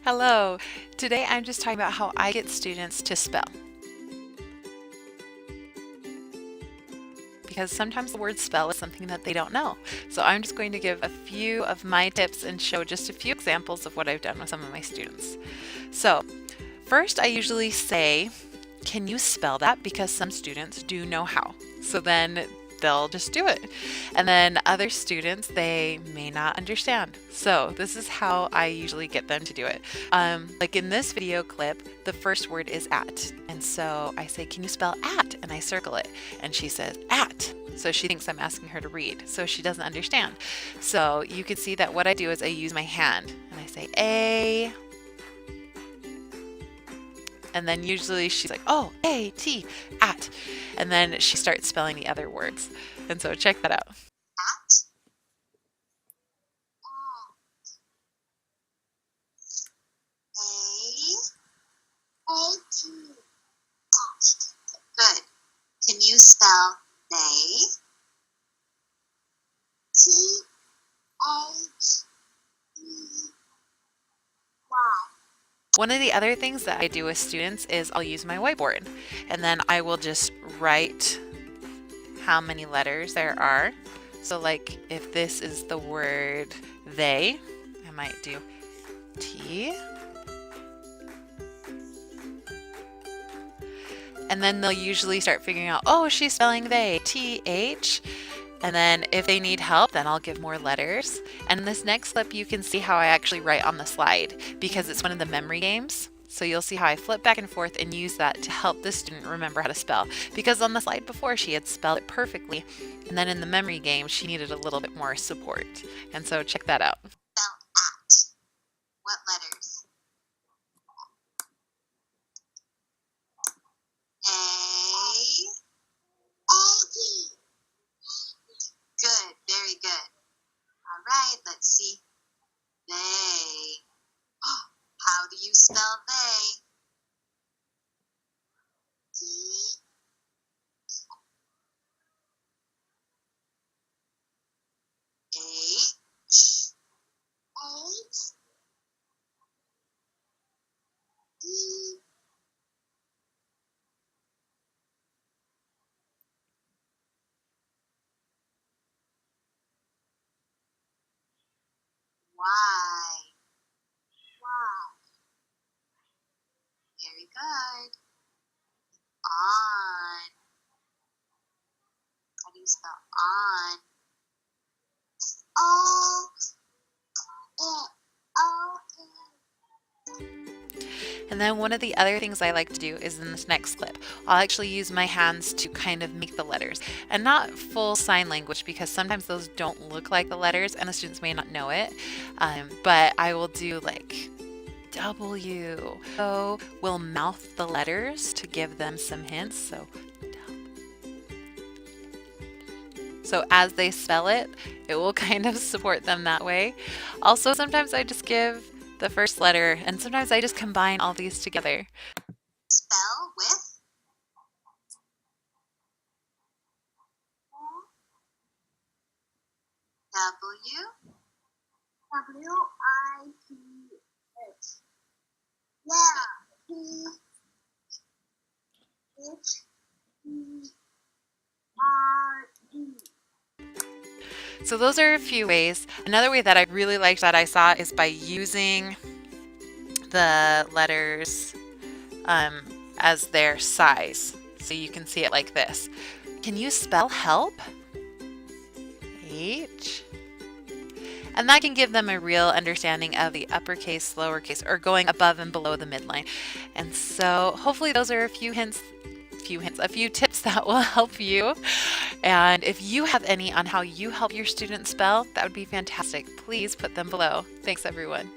Hello. Today I'm just talking about how I get students to spell. Because sometimes the word spell is something that they don't know. So I'm just going to give a few of my tips and show just a few examples of what I've done with some of my students. So first I usually say, can you spell that? Because some students do know how. So then they'll just do it. And then other students, they may not understand. So this is how I usually get them to do it. Like in this video clip, the first word is at. And so I say, can you spell at? And I circle it. And she says, at. So she thinks I'm asking her to read. So she doesn't understand. So you can see that what I do is I use my hand and I say A. And then usually she's like, oh, A-T, at. And then she starts spelling the other words. And so check that out. At. A-T. Good. Can you spell they? T-H-E-Y. One of the other things that I do with students is I'll use my whiteboard and then I will just write how many letters there are. So like if this is the word they, I might do T. And then they'll usually start figuring out, oh, she's spelling they, T-H. And then if they need help, then I'll give more letters. And in this next clip, you can see how I actually write on the slide because it's one of the memory games. So you'll see how I flip back and forth and use that to help the student remember how to spell. Because on the slide before, she had spelled it perfectly. And then in the memory game, she needed a little bit more support. And so check that out. Spell at. What letters? A-T. Good, very good. All right, let's see. They. How do you spell they? T. H. D. Y. Very good. On. How do you spell on? O. And then one of the other things I like to do is in this next clip, I'll actually use my hands to kind of make the letters and not full sign language because sometimes those don't look like the letters and the students may not know it. But I will do like W. So we'll mouth the letters to give them some hints. So as they spell it, it will kind of support them that way. Also, sometimes I just give the first letter and sometimes I just combine all these together. Spell with W. W-I-T-H. Yeah. P-H-E-R-E. So those are a few ways. Another way that I really liked that I saw is by using the letters as their size. So you can see it like this. Can you spell help? H. And that can give them a real understanding of the uppercase, lowercase, or going above and below the midline. And so hopefully those are a few tips that will help you. And if you have any on how you help your students spell, that would be fantastic. Please put them below. Thanks, everyone.